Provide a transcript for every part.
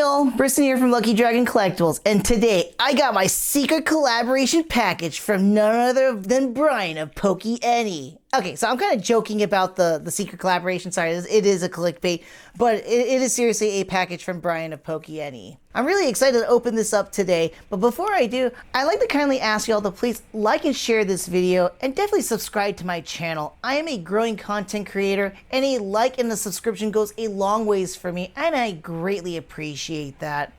y'all, Briston here from Lucky Dragon Collectibles, and today I got my secret collaboration package from none other than Brian of PokeNE. Okay, so I'm kind of joking about the secret collaboration. Sorry, it is a clickbait, but it is seriously a package from Brian of PokeNE. I'm really excited to open this up today, but before I do, I'd like to kindly ask y'all to please like and share this video, and definitely subscribe to my channel. I am a growing content creator, and a like and a subscription goes a long ways for me, and I greatly appreciate that.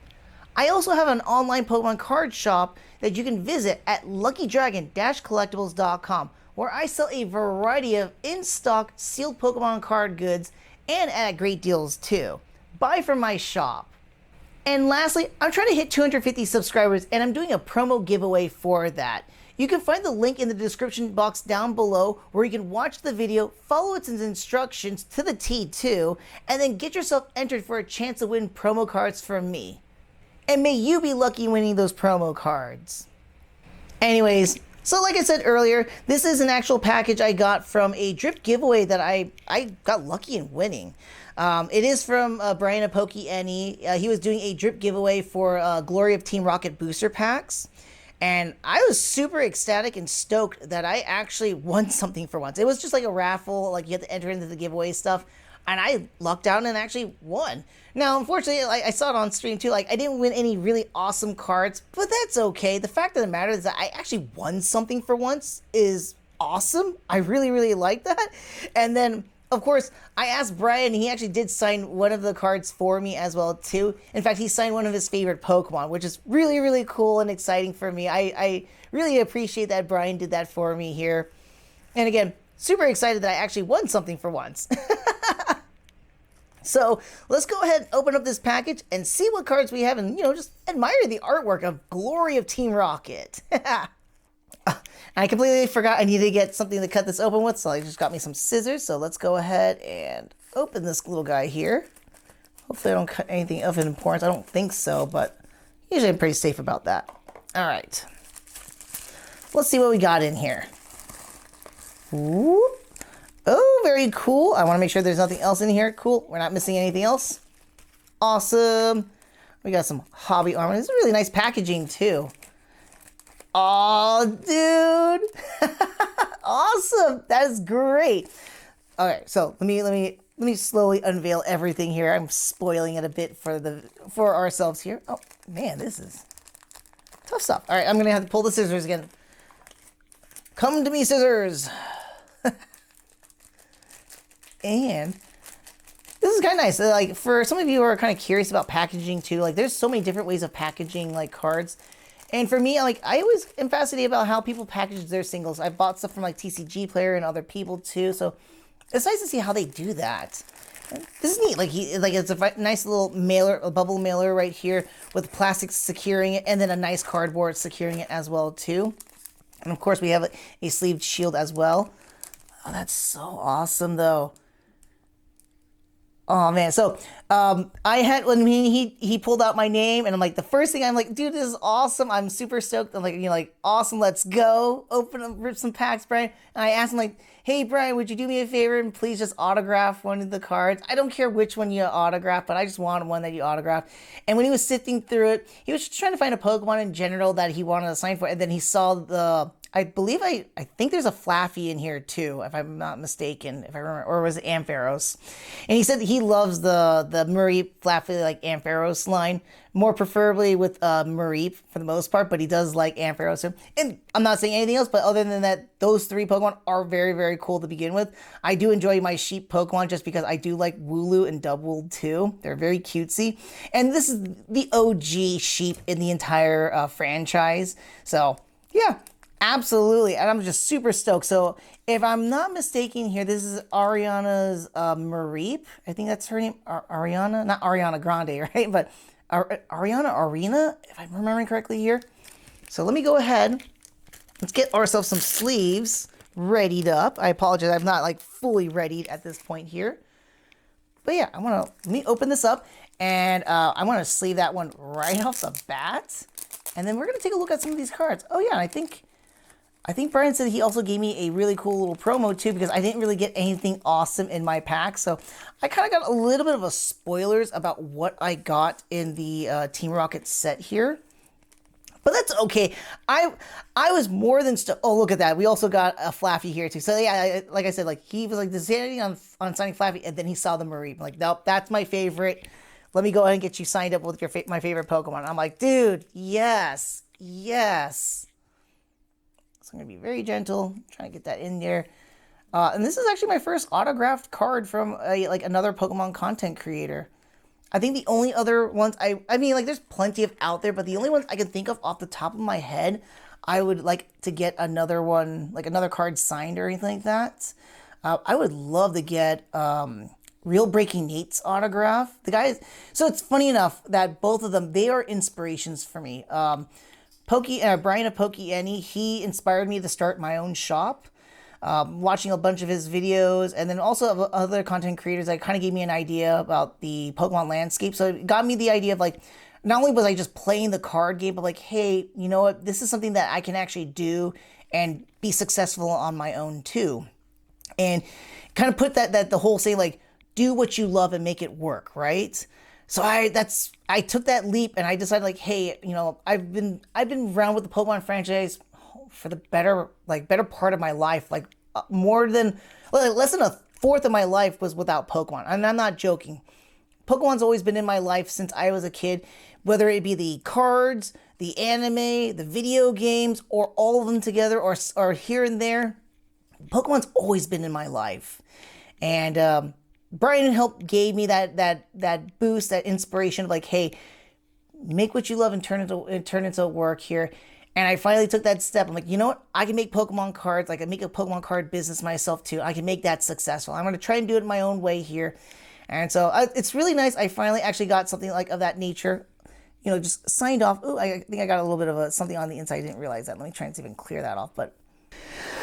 I also have an online Pokemon card shop that you can visit at luckydragon-collectibles.com, where I sell a variety of in-stock sealed Pokemon card goods and at great deals too. Buy from my shop. And lastly, I'm trying to hit 250 subscribers, and I'm doing a promo giveaway for that. You can find the link in the description box down below, where you can watch the video, follow its instructions to the T too, and then get yourself entered for a chance to win promo cards from me. And may you be lucky winning those promo cards. Anyways, so like I said earlier, this is an actual package I got from a drip giveaway that I got lucky in winning. It is from Brian of PokeNE. He was doing a drip giveaway for Glory of Team Rocket booster packs. And I was super ecstatic and stoked that I actually won something for once. It was just like a raffle, like you had to enter into the giveaway stuff. And I lucked out and actually won. Now, unfortunately, like I saw it on stream too, like I didn't win any really awesome cards, but that's okay. The fact of the matter is that I actually won something for once is awesome. I really, really like that. And then, of course, I asked Brian, and he actually did sign one of the cards for me as well too. In fact, he signed one of his favorite Pokemon, which is really, really cool and exciting for me. I really appreciate that Brian did that for me here. And again, super excited that I actually won something for once. So let's go ahead and open up this package and see what cards we have, and just admire the artwork of Glory of Team Rocket. I completely forgot I needed to get something to cut this open with, so I just got me some scissors. So let's go ahead and open this little guy here. Hopefully I don't cut anything of importance. I don't think so, but usually I'm pretty safe about that. All right. Let's see what we got in here. Ooh. Oh, very cool. I want to make sure there's nothing else in here. Cool. We're not missing anything else. Awesome. We got some hobby armor. This is really nice packaging too. Oh, dude. Awesome. That is great. All right, so let me slowly unveil everything here. I'm spoiling it a bit for ourselves here. Oh, man, this is tough stuff. All right, I'm going to have to pull the scissors again. Come to me, scissors. And this is kind of nice. Like, for some of you who are kind of curious about packaging too, like there's so many different ways of packaging like cards. And for me, like I always am fascinated about how people package their singles. I bought stuff from like TCG Player and other people too. So it's nice to see how they do that. And this is neat. Like it's a nice little mailer, a bubble mailer right here with plastic securing it, and then a nice cardboard securing it as well too. And of course we have a sleeved shield as well. Oh, that's so awesome though. Oh man, so I had, when he pulled out my name, and I'm like, the first thing I'm like, dude, this is awesome. I'm super stoked. I'm like, awesome, let's go. Open up, rip some packs, Brian. And I asked him like, hey Brian, would you do me a favor and please just autograph one of the cards? I don't care which one you autograph, but I just want one that you autograph. And when he was sifting through it, he was just trying to find a Pokemon in general that he wanted to sign for, and then he saw I think there's a Flaffy in here too, if I'm not mistaken, if I remember, or was it Ampharos? And he said he loves the Mareep Flaffy, like Ampharos line, more preferably with Mareep for the most part, but he does like Ampharos too. And I'm not saying anything else, but other than that, those three Pokemon are very, very cool to begin with. I do enjoy my sheep Pokemon just because I do like Wooloo and Dubwool too. They're very cutesy. And this is the OG sheep in the entire franchise. So yeah. Absolutely, and I'm just super stoked. So if I'm not mistaken here, this is Ariana's Mareep. I think that's her name, Ariana, not Ariana Grande, right? But Ariana Arena, if I'm remembering correctly here. So let me go ahead. Let's get ourselves some sleeves readied up. I apologize, I'm not like fully readied at this point here. But yeah, let me open this up, and I want to sleeve that one right off the bat. And then we're going to take a look at some of these cards. Oh yeah, I think I think Brian said he also gave me a really cool little promo too, because I didn't really get anything awesome in my pack. So I kind of got a little bit of a spoilers about what I got in the Team Rocket set here. But that's okay. I was more than oh, look at that. We also got a Flaffy here too. So yeah, like I said, like he was like deciding on signing Flaffy, and then he saw the Mareep. I'm like, nope, that's my favorite. Let me go ahead and get you signed up with your my favorite Pokemon. I'm like, dude, yes, yes. So I'm gonna be very gentle, trying to get that in there. And this is actually my first autographed card from like another Pokemon content creator. I think the only other ones I mean, like there's plenty of out there, but the only ones I can think of off the top of my head, I would like to get another one, like another card signed or anything like that. I would love to get Real Breaking Nate's autograph. The guys, so it's funny enough that both of them, they are inspirations for me. Brian of PokeNE, he inspired me to start my own shop. Watching a bunch of his videos, and then also other content creators that kind of gave me an idea about the Pokemon landscape. So it got me the idea of like, not only was I just playing the card game, but like, hey, you know what? This is something that I can actually do and be successful on my own too. And kind of put that the whole saying like, do what you love and make it work, right? So I took that leap and I decided like, hey, you know, I've been around with the Pokemon franchise for the better part of my life, like less than a fourth of my life was without Pokemon. And I'm not joking. Pokemon's always been in my life since I was a kid, whether it be the cards, the anime, the video games, or all of them together, or here and there. Pokemon's always been in my life. And Brian gave me that boost, that inspiration of like, hey, make what you love and turn into work here. And I finally took that step. I'm like, you know what? I can make Pokemon cards. I can make a Pokemon card business myself too. I can make that successful. I'm going to try and do it my own way here. And so it's really nice. I finally actually got something like of that nature, you know, just signed off. Ooh, I think I got a little bit of something on the inside. I didn't realize that. Let me try and see if I can clear that off. But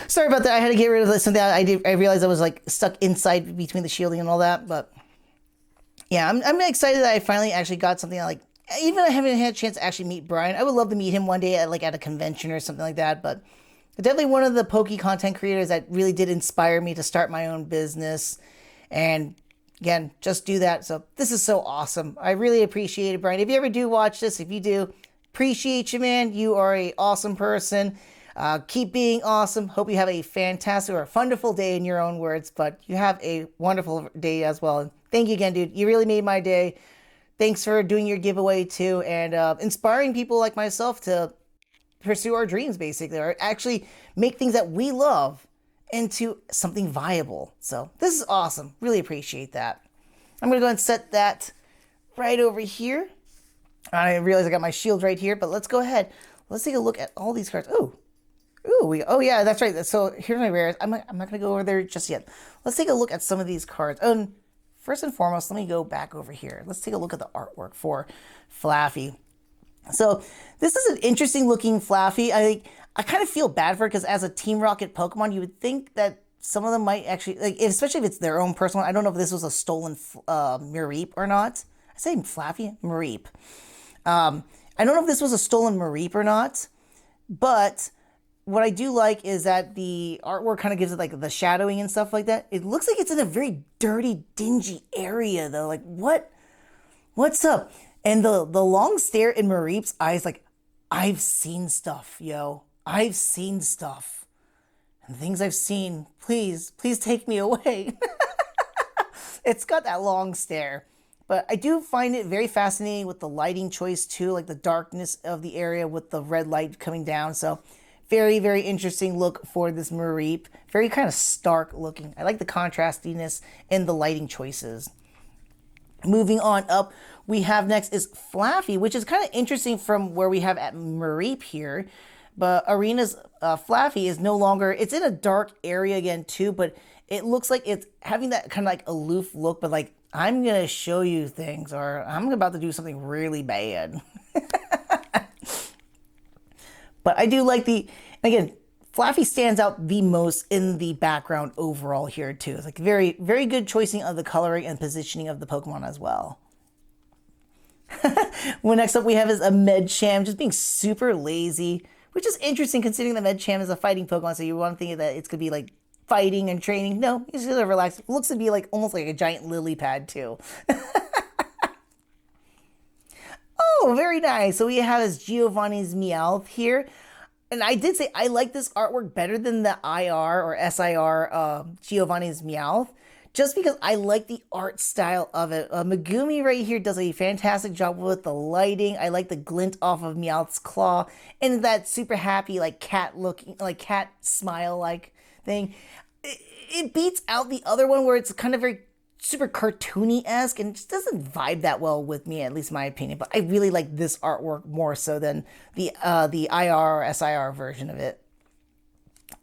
sorry about that. I had to get rid of this. Something I realized I was like stuck inside between the shielding and all that. But yeah, I'm excited that I finally actually got something like, even I haven't had a chance to actually meet Brian. I would love to meet him one day at a convention or something like that. But definitely one of the Poke content creators that really did inspire me to start my own business. And again, just do that. So this is so awesome. I really appreciate it, Brian. If you ever do watch this, if you do, appreciate you, man. You are an awesome person. Keep being awesome. Hope you have a fantastic or a wonderful day in your own words. But you have a wonderful day as well. And thank you again, dude. You really made my day. Thanks for doing your giveaway too, and inspiring people like myself to pursue our dreams, basically, or actually make things that we love into something viable. So this is awesome. Really appreciate that. I'm gonna go and set that right over here. I realize I got my shield right here, but let's go ahead. Let's take a look at all these cards. Oh yeah, that's right. So here's my rares. I'm not gonna go over there just yet. Let's take a look at some of these cards. First and foremost, let me go back over here. Let's take a look at the artwork for Flaffy. So this is an interesting looking Flaffy. I kind of feel bad for it because as a Team Rocket Pokemon, you would think that some of them might actually, like, especially if it's their own personal. I don't know if this was a stolen Mareep or not. I say Flaffy? Mareep. I don't know if this was a stolen Mareep or not, but what I do like is that the artwork kind of gives it like the shadowing and stuff like that. It looks like it's in a very dirty, dingy area though. Like what's up? And the long stare in Mareep's eyes, like, I've seen stuff, yo. I've seen stuff. And things I've seen, please take me away. It's got that long stare. But I do find it very fascinating with the lighting choice too, like the darkness of the area with the red light coming down. So very, very interesting look for this Mareep. Very kind of stark looking. I like the contrastiness in the lighting choices. Moving on up, we have next is Flaffy, which is kind of interesting from where we have at Mareep here. But Arena's Flaffy is no longer, it's in a dark area again too, but it looks like it's having that kind of like aloof look, but like, I'm going to show you things, or I'm about to do something really bad. But I do like again, Flaffy stands out the most in the background overall here too. It's like very, very good choicing of the coloring and positioning of the Pokemon as well. Well, next up we have is a Medcham, just being super lazy, which is interesting considering that Medicham is a fighting Pokemon, so you want to think that it's going to be like fighting and training. No, he's just relaxed. It looks to be like almost like a giant lily pad too. Oh, very nice. So we have his Giovanni's Meowth here. And I did say I like this artwork better than the IR or SIR Giovanni's Meowth, just because I like the art style of it. Megumi right here does a fantastic job with the lighting. I like the glint off of Meowth's claw and that super happy like cat looking, like cat smile like thing. It beats out the other one where it's kind of very super cartoony-esque and just doesn't vibe that well with me, at least in my opinion. But I really like this artwork more so than the IR or SIR version of it.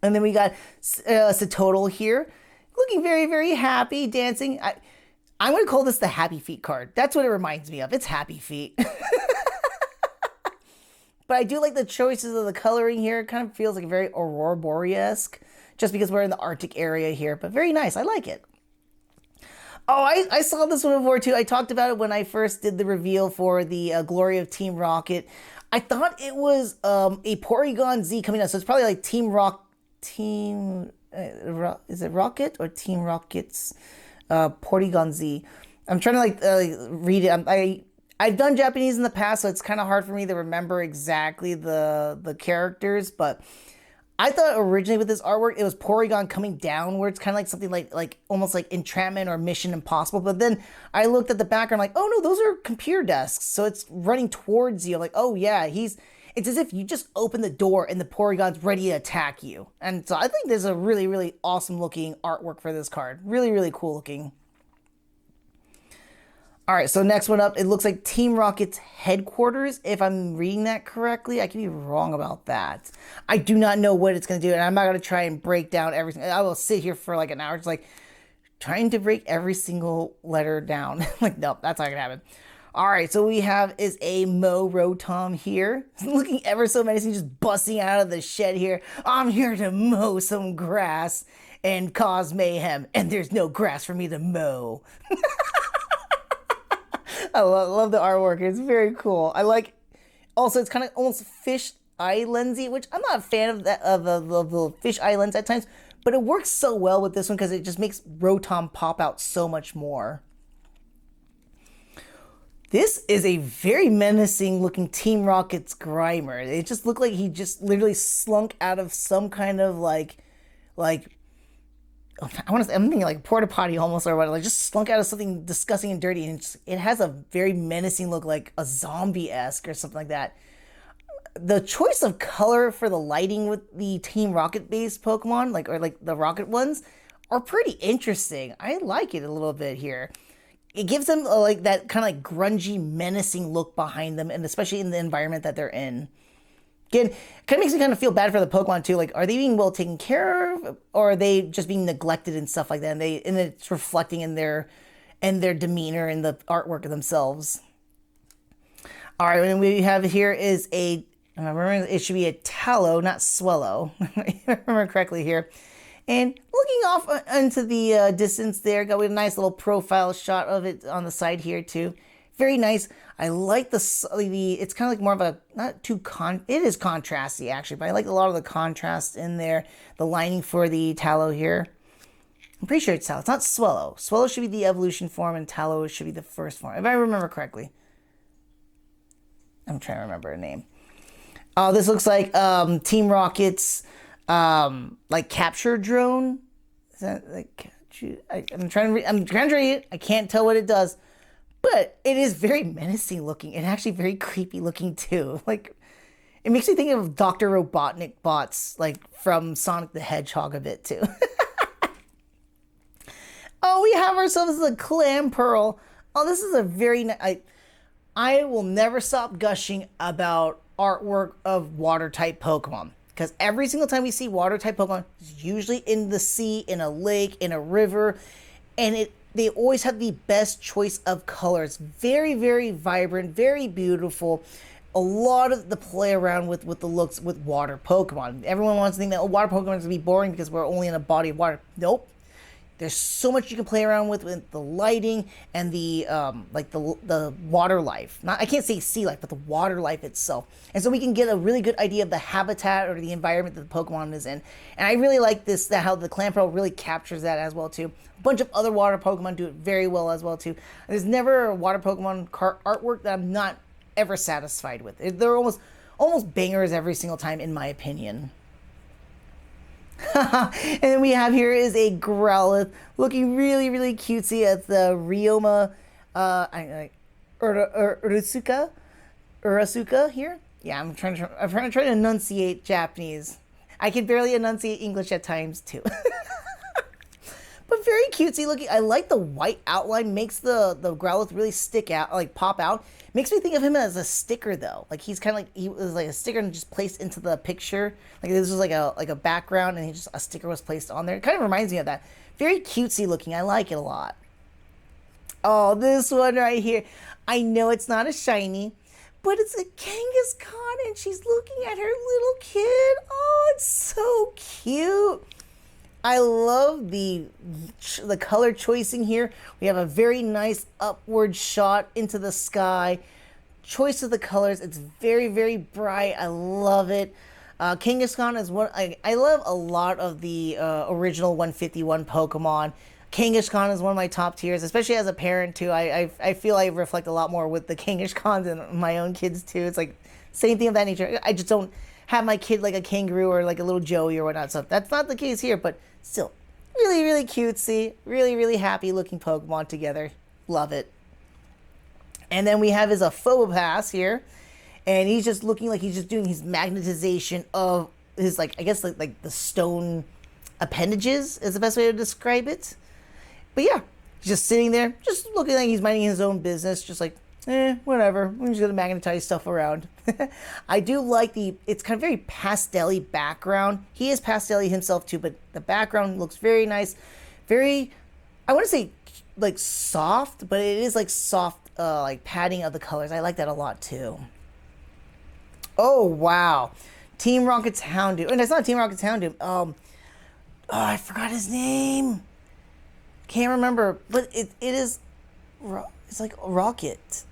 And then we got Satotal here, looking very, very happy, dancing. I'm going to call this the Happy Feet card. That's what it reminds me of. It's Happy Feet. But I do like the choices of the coloring here. It kind of feels like very Aurora Boreal-esque, just because we're in the Arctic area here. But very nice. I like it. Oh, I saw this one before too. I talked about it when I first did the reveal for the Glory of Team Rocket. I thought it was a Porygon Z coming out, so it's probably like is it Rocket or Team Rocket's Porygon Z? I'm trying to like read it. I've done Japanese in the past, so it's kind of hard for me to remember exactly the characters, but I thought originally with this artwork, it was Porygon coming downwards, kind of like something like almost like Entrapment or Mission Impossible. But then I looked at the background like, oh no, those are computer desks. So it's running towards you. I'm like, oh yeah, it's as if you just open the door and the Porygon's ready to attack you. And so I think this is a really, really awesome looking artwork for this card. Really, really cool looking. All right, so next one up, it looks like Team Rocket's headquarters, if I'm reading that correctly. I could be wrong about that. I do not know what it's going to do, and I'm not going to try and break down everything. I will sit here for like an hour just like trying to break every single letter down. Like, nope, that's not going to happen. All right, so we have is a Mo Rotom here. Looking ever so menacing, just busting out of the shed here. I'm here to mow some grass and cause mayhem, and there's no grass for me to mow. I love the artwork. It's very cool. I like, also it's kind of almost fish eye lensy, which I'm not a fan of that of the fish eye lens at times, but it works so well with this one because it just makes Rotom pop out so much more. This is a very menacing looking Team Rocket's Grimer. It just looked like he just literally slunk out of some kind of like I'm thinking like porta potty almost or what, like just slunk out of something disgusting and dirty, and it has a very menacing look, like a zombie-esque or something like that. The choice of color for the lighting with the Team Rocket based Pokemon, or the Rocket ones, are pretty interesting. I like it a little bit here. It gives them like that kind of like grungy, menacing look behind them, and especially in the environment that they're in. Again, kind of makes me kind of feel bad for the Pokemon too. Like, are they being well taken care of, or are they just being neglected and stuff like that? And it's reflecting in their demeanor and the artwork of themselves. All right, and we have here is I remember it should be a Tallow, not Swallow. If I remember correctly here. And looking off into the distance there, got a nice little profile shot of it on the side here too. Very nice. I like it's kind of like more of a, it is contrasty actually, but I like a lot of the contrast in there. The lining for the Tallow here. I'm pretty sure it's Tallow. It's not Swallow. Swallow should be the evolution form and Tallow should be the first form, if I remember correctly. I'm trying to remember a name. This looks like Team Rocket's like capture drone. Is that like, I'm trying to read it. I can't tell what it does. But it is very menacing looking and actually very creepy looking too. Like, it makes me think of Dr. Robotnik bots, like from Sonic the Hedgehog a bit too. Oh, we have ourselves the Clamperl. Oh, this is a very nice. I will never stop gushing about artwork of water type Pokemon, because every single time we see water type Pokemon, it's usually in the sea, in a lake, in a river, and they always have the best choice of colors. Very, very vibrant, very beautiful. A lot of the play around with the looks with water Pokemon. Everyone wants to think that water Pokemon is going to be boring because we're only in a body of water. Nope. There's so much you can play around with the lighting and the like the water life. Not, I can't say sea life, but the water life itself. And so we can get a really good idea of the habitat or the environment that the Pokemon is in. And I really like this, that how the Clamperl really captures that as well too. A bunch of other water Pokemon do it very well as well too. There's never a water Pokemon artwork that I'm not ever satisfied with. They're almost bangers every single time, in my opinion. And then we have here is a Growlithe looking really, really cutesy at the Ryoma Urasuka here. Yeah, I'm trying to enunciate Japanese. I can barely enunciate English at times too. But very cutesy looking. I like the white outline. Makes the Growlithe really stick out, like pop out. Makes me think of him as a sticker though. Like he's kind of like, he was like a sticker and just placed into the picture. Like this was like a background and a sticker was placed on there. It kind of reminds me of that. Very cutesy looking. I like it a lot. Oh, this one right here. I know it's not a shiny, but it's a Kangaskhan and she's looking at her little kid. Oh, it's so cute. I love the color choicing here. We have a very nice upward shot into the sky. Choice of the colors. It's very, very bright. I love it. Kangaskhan is one. I love a lot of the original 151 Pokemon. Kangaskhan is one of my top tiers, especially as a parent too. I feel I reflect a lot more with the Kangaskhan than my own kids too. It's like same thing of that nature. I just don't have my kid like a kangaroo or like a little Joey or whatnot. So that's not the case here, but still really, really cutesy, really, really happy looking Pokemon together. Love it. And then we have his Phobopass here, and he's just looking like he's just doing his magnetization of his, like, I guess like the stone appendages is the best way to describe it. But yeah, just sitting there, just looking like he's minding his own business, just like, whatever. I'm just gonna magnetize stuff around. I do like it's kind of very pastel-y background. He is pastel-y himself too, but the background looks very nice. Very, I want to say like soft, but it is like soft, like padding of the colors. I like that a lot too. Oh, wow. Team Rocket's Houndoom. And it's not Team Rocket's Houndoom. Oh, I forgot his name. Can't remember, but it is, it's like Rocket.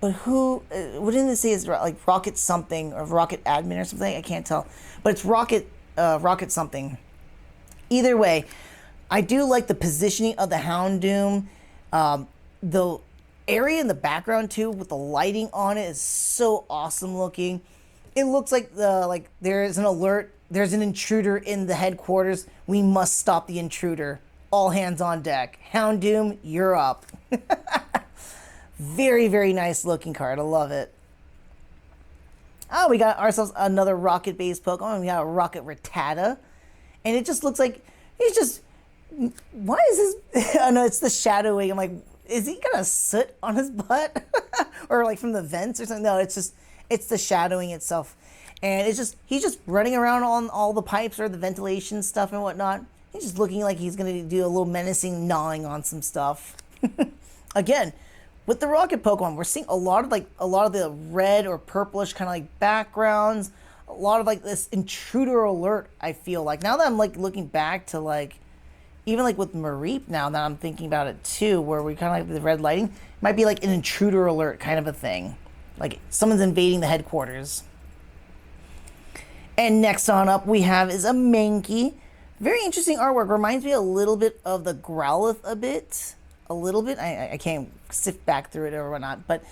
But who, what didn't it say is like Rocket something or Rocket admin or something? I can't tell. But it's Rocket something. Either way, I do like the positioning of the Houndoom. The area in the background too with the lighting on it is so awesome looking. It looks like there's an alert. There's an intruder in the headquarters. We must stop the intruder. All hands on deck. Houndoom, you're up. Very, very nice looking card. I love it. Oh, we got ourselves another rocket-based Pokemon. We got a Rocket Rattata. And it just looks like he's just... Why is this... Oh, no, it's the shadowing. I'm like, is he gonna soot on his butt? Or like from the vents or something? No, it's the shadowing itself. And it's just... He's just running around on all the pipes or the ventilation stuff and whatnot. He's just looking like he's gonna do a little menacing gnawing on some stuff. Again... With the Rocket Pokemon, we're seeing a lot of the red or purplish kind of like backgrounds, a lot of like this intruder alert. I feel like now that I'm like looking back to like, even like with Mareep now that I'm thinking about it too, where we kind of like the red lighting, it might be like an intruder alert kind of a thing, like someone's invading the headquarters. And next on up we have is a Mankey. Very interesting artwork. Reminds me a little bit of the Growlithe a bit. A little bit. I can't sift back through it or whatnot, but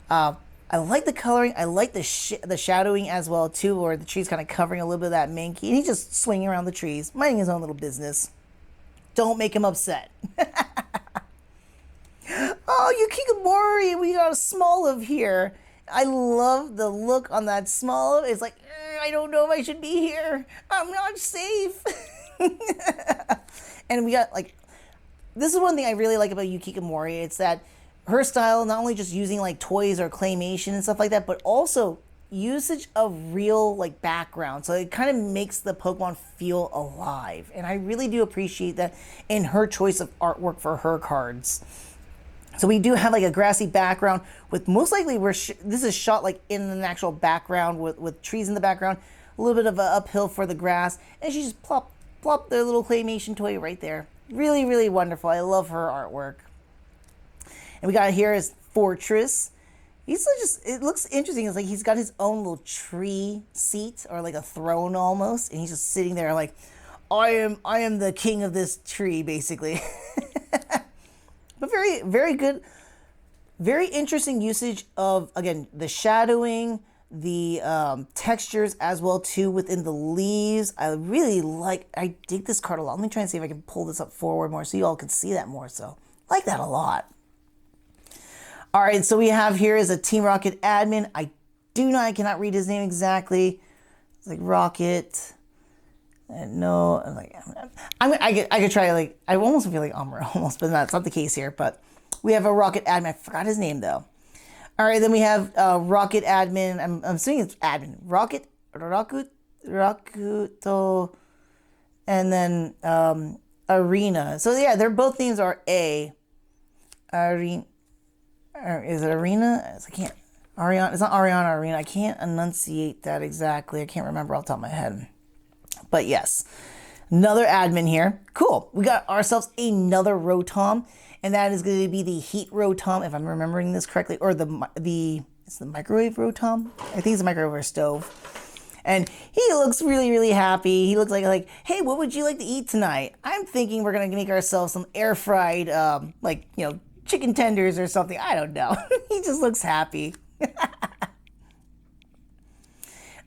I like the coloring. I like the shadowing as well too, where the tree's kind of covering a little bit of that Mankey, and he's just swinging around the trees, minding his own little business. Don't make him upset. Oh, Yukigamori, we got a Smoliv here. I love the look on that Smoliv. It's like, I don't know if I should be here. I'm not safe. And we got like. This is one thing I really like about Yukigamori. It's that her style, not only just using like toys or claymation and stuff like that, but also usage of real like background. So it kind of makes the Pokemon feel alive. And I really do appreciate that in her choice of artwork for her cards. So we do have like a grassy background with most likely this is shot like in an actual background with trees in the background, a little bit of an uphill for the grass. And she just plop their little claymation toy right there. Really, really wonderful. I love her artwork. And we got here is Fortress. He's just, it looks interesting. It's like he's got his own little tree seat or like a throne almost. And he's just sitting there like, I am the king of this tree, basically. But very, very good. Very interesting usage of, again, the shadowing, the textures as well too within the leaves. I dig this card a lot. Let me try and see if I can pull this up forward more so you all can see that more. So I like that a lot. All right, so we have here is a Team Rocket admin. I cannot read his name exactly. It's like Rocket. No, like I could try, like, I almost feel like Umber almost, but that's not the case here. But we have a Rocket admin. I forgot his name though. All right, then we have Rocket admin. I'm assuming it's admin. Rakuto, and then Arena. So yeah, their both names are A. Arena. Is it Arena? I can't. Ariana. It's not Ariana. Arena. I can't enunciate that exactly. I can't remember off the top of my head. But yes, another admin here. Cool. We got ourselves another Rotom, and that is going to be the Heat Rotom, if I'm remembering this correctly, or it's the Microwave Rotom. I think it's a microwave or stove. And he looks really, really happy. He looks like, hey, what would you like to eat tonight? I'm thinking we're going to make ourselves some air fried, chicken tenders or something. I don't know. He just looks happy.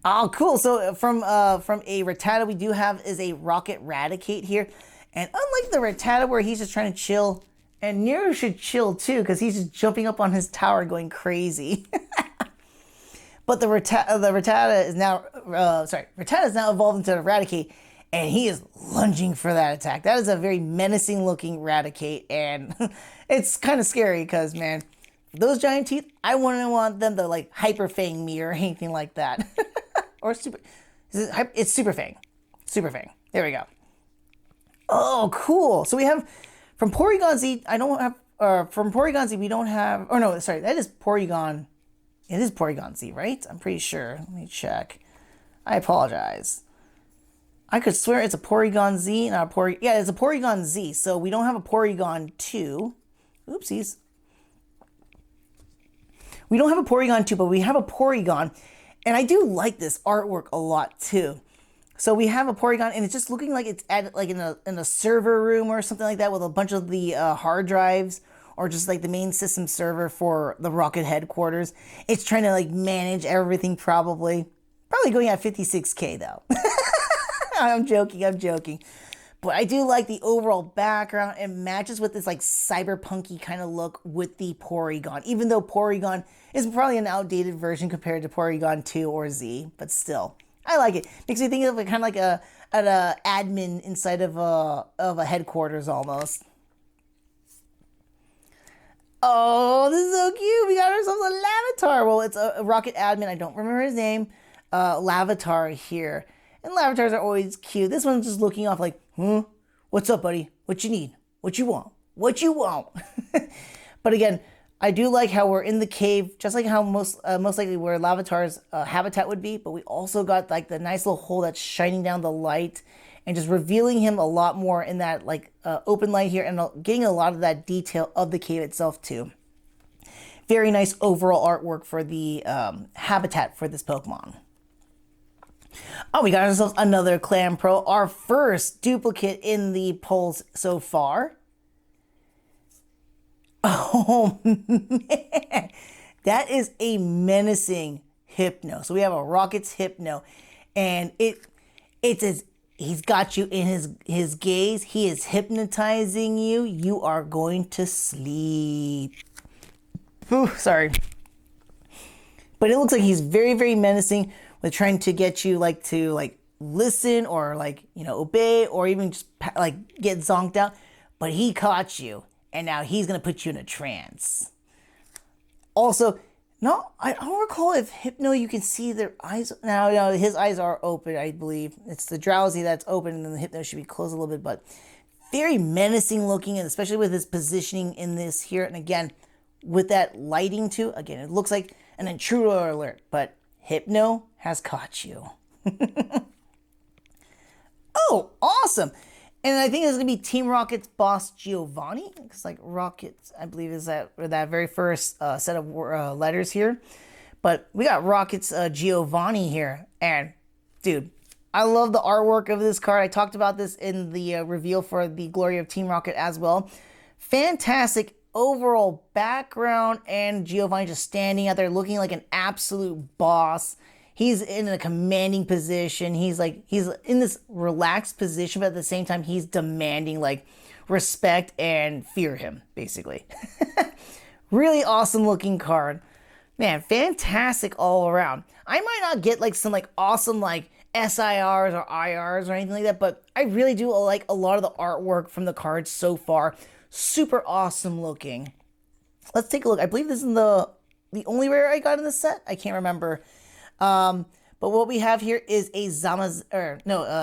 Oh, cool. So from a Rattata, we do have is a Rocket Raticate here. And unlike the Rattata where he's just trying to chill, and Nero should chill too, because he's just jumping up on his tower going crazy. But the Rattata is now, Rattata is now evolved into Raticate, and he is lunging for that attack. That is a very menacing looking Raticate, and it's kind of scary because, man, those giant teeth, I wouldn't want them to like Hyper Fang me or anything like that. Or it's Super Fang. Super Fang. There we go. Oh, cool. So we have from Porygon Z, from Porygon Z, we don't have, oh no, sorry, that is Porygon. It is Porygon Z, right? I'm pretty sure. Let me check. I apologize. I could swear it's a Porygon Z, not a Porygon. Yeah, it's a Porygon Z. So we don't have a Porygon 2. Oopsies. We don't have a Porygon 2, but we have a Porygon. And I do like this artwork a lot too. So we have a Porygon, and it's just looking like it's at like in a server room or something like that with a bunch of the hard drives, or just like the main system server for the Rocket headquarters. It's trying to like manage everything probably going at 56K though. I'm joking. But I do like the overall background. It matches with this like cyberpunky kind of look with the Porygon. Even though Porygon is probably an outdated version compared to Porygon 2 or Z, but still, I like it. Makes me think of it kind of like an admin inside of a headquarters almost. Oh, this is so cute. We got ourselves a Lavatar. Well, it's a Rocket admin. I don't remember his name. Lavatar here. And Lavatars are always cute. This one's just looking off like, what's up, buddy? What you need? What you want? What you want? But again, I do like how we're in the cave, just like how most likely where Lavatar's habitat would be. But we also got like the nice little hole that's shining down the light and just revealing him a lot more in that like open light here, and getting a lot of that detail of the cave itself too. Very nice overall artwork for the habitat for this Pokemon. Oh, we got ourselves another Clam-Pro, our first duplicate in the polls so far. Oh, man. That is a menacing Hypno. So we have a Rocket's Hypno, and it's as he's got you in his gaze. He is hypnotizing you. You are going to sleep. Ooh, sorry. But it looks like he's very, very menacing, with trying to get you to listen or obey, or even just get zonked out. But he caught you, and now he's gonna put you in a trance. Also, no, I don't recall if Hypno you can see their eyes now. No, his eyes are open, I believe. It's the Drowsy that's open, and then the Hypno should be closed a little bit. But very menacing looking, and especially with his positioning in this here. And again, with that lighting too. Again, it looks like an intruder alert, but Hypno has caught you. Oh, awesome. And I think it's going to be Team Rocket's boss Giovanni. Because like Rockets, I believe is that very first set of letters here. But we got Rocket's Giovanni here. And dude, I love the artwork of this card. I talked about this in the reveal for the Glory of Team Rocket as well. Fantastic overall background, and Giovanni just standing out there looking like an absolute boss. He's in a commanding position. He's in this relaxed position, but at the same time, he's demanding like respect and fear him, basically. Really awesome looking card. Man, fantastic all around. I might not get like some like awesome like SIRs or IRs or anything like that, but I really do like a lot of the artwork from the cards so far. Super awesome looking. Let's take a look. I believe this is the only rare I got in the set. I can't remember. But what we have here is a Zamazenta.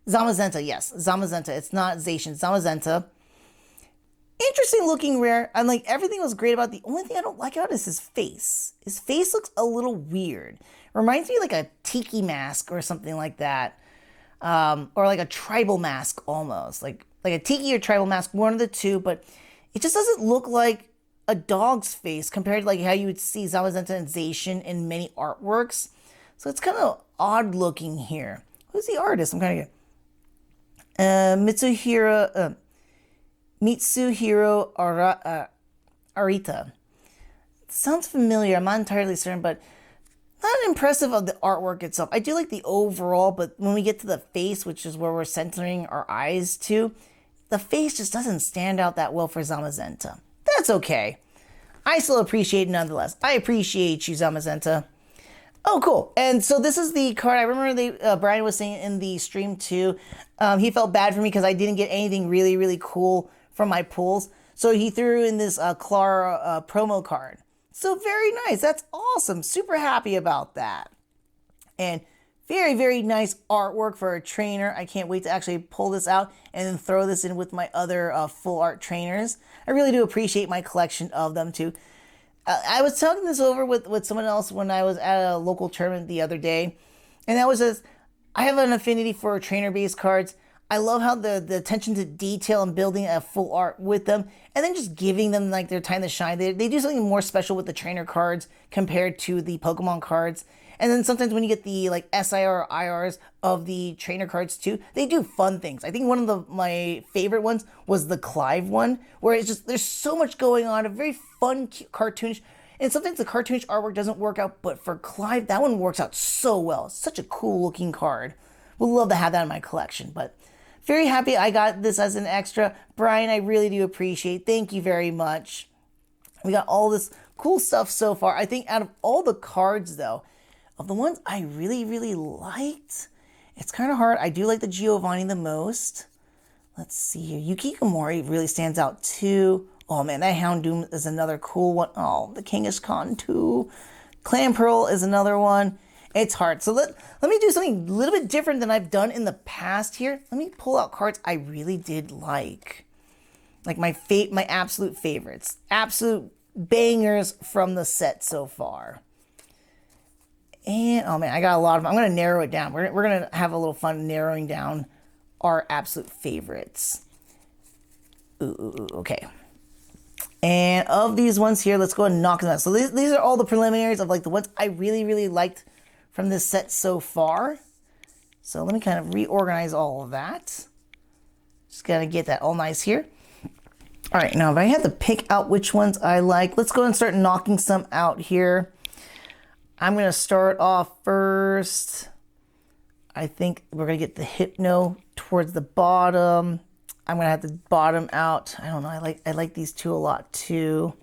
Yes, Zamazenta. It's not Zacian. Zamazenta. Interesting looking rare. And like everything was great about it. The only thing I don't like about it is his face. His face looks a little weird. Reminds me of like a tiki mask or something like that. Or like a tribal mask almost. Like a tiki or tribal mask, one of the two, but it just doesn't look like a dog's face compared to like how you would see Zamazenta and Zacian in many artworks. So it's kind of odd looking here. Who's the artist? I'm kind of Mitsuhiro Arita. Sounds familiar. I'm not entirely certain, but not impressive of the artwork itself. I do like the overall, but when we get to the face, which is where we're centering our eyes to, the face just doesn't stand out that well for Zamazenta. That's okay. I still appreciate it nonetheless. I appreciate you, Zamazenta. Oh, cool. And so this is the card. I remember Brian was saying in the stream too, he felt bad for me because I didn't get anything really, really cool from my pulls. So he threw in this Clara promo card. So very nice. That's awesome. Super happy about that. And very, very nice artwork for a trainer. I can't wait to actually pull this out and then throw this in with my other full art trainers. I really do appreciate my collection of them too. I was talking this over with someone else when I was at a local tournament the other day. And that was just, I have an affinity for trainer-based cards. I love how the attention to detail and building a full art with them, and then just giving them like their time to shine. They do something more special with the trainer cards compared to the Pokemon cards. And then sometimes when you get the like SIR or IRs of the trainer cards too, they do fun things. I think one of my favorite ones was the Clive one, where it's just, there's so much going on, a very fun, cute, cartoonish, and sometimes the cartoonish artwork doesn't work out, but for Clive, that one works out so well. It's such a cool looking card. Would love to have that in my collection, but very happy I got this as an extra. Brian, I really do appreciate. Thank you very much. We got all this cool stuff so far. I think out of all the cards though, of the ones I really, really liked, it's kind of hard. I do like the Giovanni the most. Let's see here. Yukikomori really stands out too. Oh man, that Houndoom is another cool one. Oh, the Kangaskhan Khan too. Clamperl is another one. It's hard. So let me do something a little bit different than I've done in the past here. Let me pull out cards I really did like. Like my absolute favorites. Absolute bangers from the set so far. And, oh man, I got a lot of them. I'm going to narrow it down. We're going to have a little fun narrowing down our absolute favorites. Ooh, okay. And of these ones here, let's go ahead and knock them out. So these are all the preliminaries of like the ones I really, really liked from this set so far. So let me kind of reorganize all of that. Just got to get that all nice here. All right, now if I had to pick out which ones I like, let's go and start knocking some out here. I'm going to start off first. I think we're going to get the Hypno towards the bottom. I'm going to have to bottom out. I don't know. I like these two a lot too.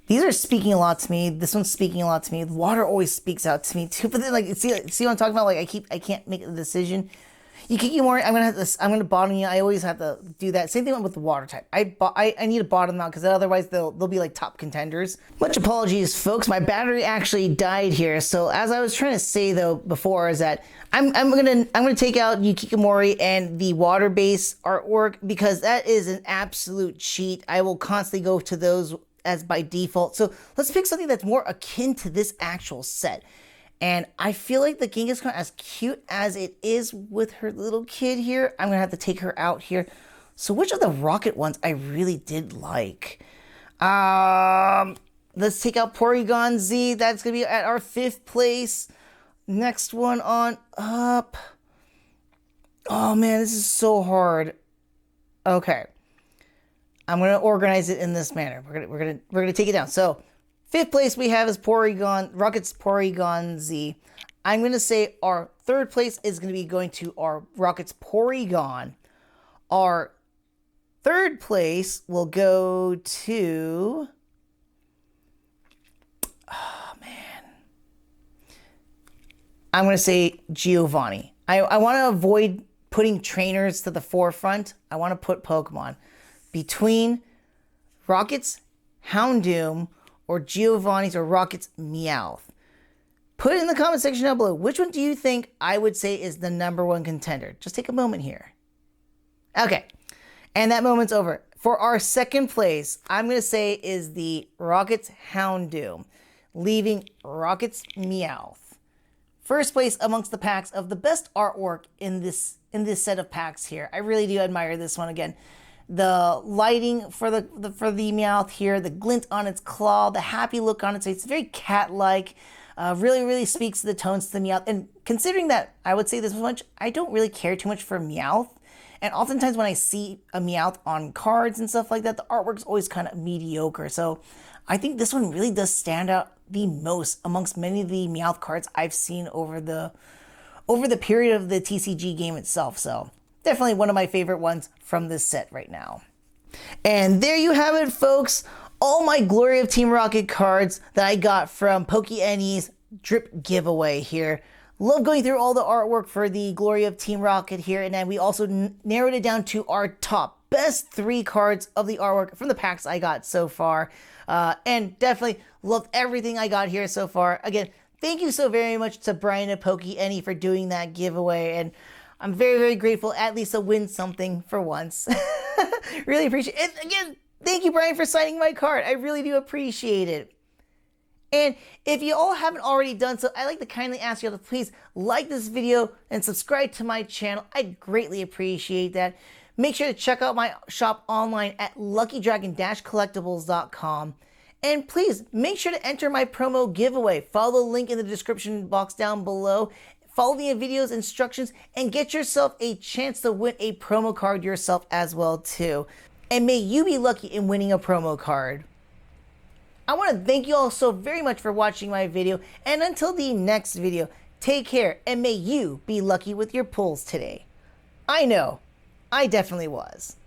These are speaking a lot to me. This one's speaking a lot to me. The water always speaks out to me too. But then like see what I'm talking about? Like I can't make a decision. Yukikomori, I'm gonna bottom you. I always have to do that. Same thing with the water type. I need to bottom them out because otherwise they'll be like top contenders. Much apologies, folks. My battery actually died here. So as I was trying to say though before is that I'm gonna take out Yukikomori and the water base artwork because that is an absolute cheat. I will constantly go to those as by default. So let's pick something that's more akin to this actual set. And I feel like the Genghis Khan, as cute as it is with her little kid here, I'm going to have to take her out here. So which of the rocket ones I really did like? Let's take out Porygon Z. That's going to be at our 5th place. Next one on up. Oh man, this is so hard. Okay. I'm going to organize it in this manner. We're going to take it down. So, 5th place we have is Rocket's Porygon Z. I'm going to say our 3rd place is going to be going to our Rocket's Porygon. Our 3rd place will go to... Oh, man. I'm going to say Giovanni. I want to avoid putting trainers to the forefront. I want to put Pokemon. Between Rocket's Houndoom or Giovanni's or Rocket's Meowth. Put it in the comment section down below. Which one do you think I would say is the #1 contender? Just take a moment here. Okay. And that moment's over. For our 2nd place, I'm going to say is the Rocket's Houndoom, leaving Rocket's Meowth. 1st place amongst the packs of the best artwork in this set of packs here. I really do admire this one again. The lighting for the Meowth here, the glint on its claw, the happy look on its face. It's very cat-like. Really speaks to the tones to the Meowth. And considering that, I would say this much, I don't really care too much for Meowth. And oftentimes when I see a Meowth on cards and stuff like that, the artwork's always kind of mediocre. So I think this one really does stand out the most amongst many of the Meowth cards I've seen over the period of the TCG game itself. So definitely one of my favorite ones from this set right now. And there you have it, folks. All my Glory of Team Rocket cards that I got from PokeNE's drip giveaway here. Love going through all the artwork for the Glory of Team Rocket here. And then we also narrowed it down to our top best 3 cards of the artwork from the packs I got so far. And definitely loved everything I got here so far. Again, thank you so very much to Brian at PokeNE for doing that giveaway. And I'm very grateful at least to win something for once. Really appreciate it. And again, thank you, Brian, for signing my card. I really do appreciate it. And if you all haven't already done so, I'd like to kindly ask you all to please like this video and subscribe to my channel. I'd greatly appreciate that. Make sure to check out my shop online at luckydragon-collectibles.com. And please make sure to enter my promo giveaway. Follow the link in the description box down below. Follow the video's instructions and get yourself a chance to win a promo card yourself as well too. And may you be lucky in winning a promo card. I want to thank you all so very much for watching my video. And until the next video, take care and may you be lucky with your pulls today. I know, I definitely was.